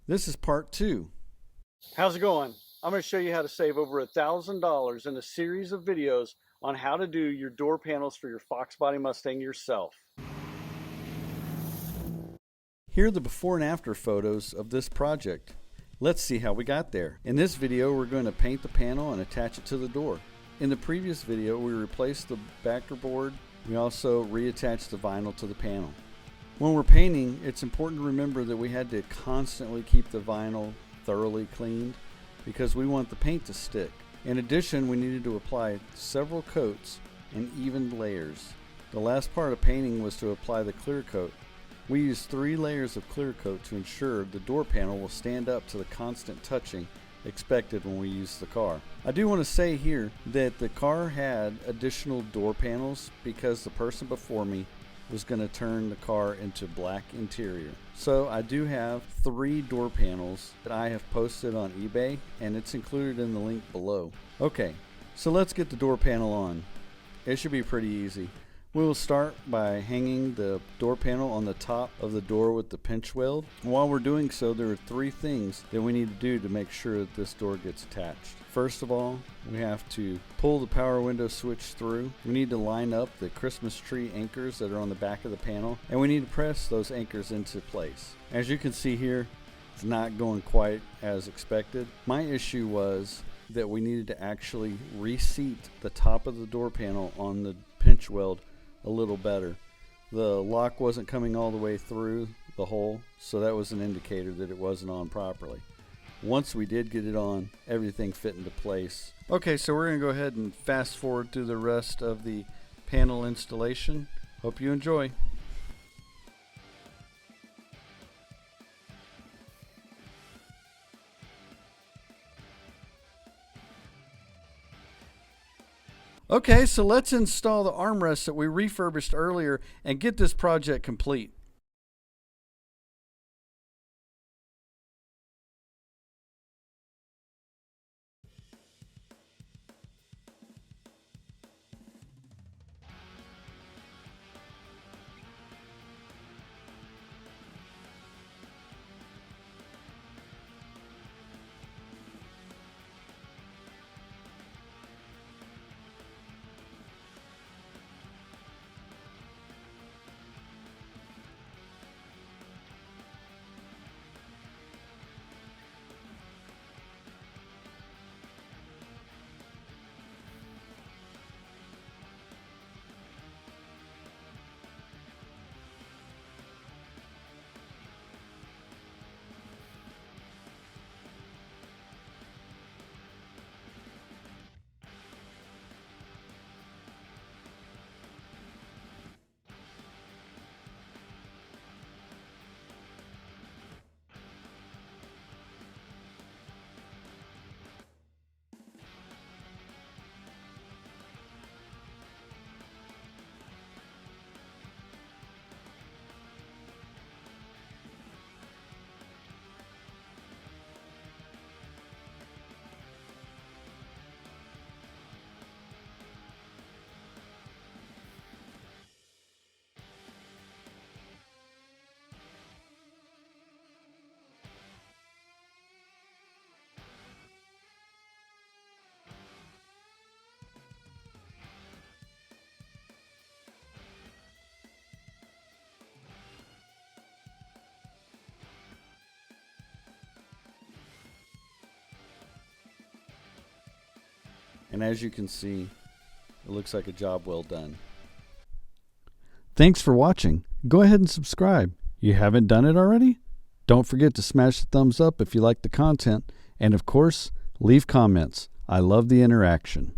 This is part 2. How's it going? I'm going to show you how to save over $1,000 in a series of videos on how to do your door panels for your Fox Body Mustang yourself. Here are the before and after photos of this project. Let's see how we got there. In this video, we're going to paint the panel and attach it to the door. In the previous video, we replaced the backer board. We also reattached the vinyl to the panel. When we're painting, it's important to remember that we had to constantly keep the vinyl thoroughly cleaned because we want the paint to stick. In addition, we needed to apply several coats in even layers. The last part of painting was to apply the clear coat. We used 3 layers of clear coat to ensure the door panel will stand up to the constant touching expected when we use the car. I do want to say here that the car had additional door panels because the person before me was going to turn the car into black interior. So I do have 3 door panels that I have posted on eBay, and it's included in the link below. Okay, so let's get the door panel on. It should be pretty easy. We will start by hanging the door panel on the top of the door with the pinch weld. While we're doing so, there are 3 things that we need to do to make sure that this door gets attached. First of all, we have to pull the power window switch through. We need to line up the Christmas tree anchors that are on the back of the panel, and we need to press those anchors into place. As you can see here, it's not going quite as expected. My issue was that we needed to actually reseat the top of the door panel on the pinch weld a little better. The lock wasn't coming all the way through the hole, so that was an indicator that it wasn't on properly. Once we did get it on, everything fit into place. Okay, so we're going to go ahead and fast forward through the rest of the panel installation. Hope you enjoy. Okay, so let's install the armrests that we refurbished earlier and get this project complete. And as you can see, it looks like a job well done. Thanks for watching. Go ahead and subscribe. You haven't done it already? Don't forget to smash the thumbs up if you like the content. And of course, leave comments. I love the interaction.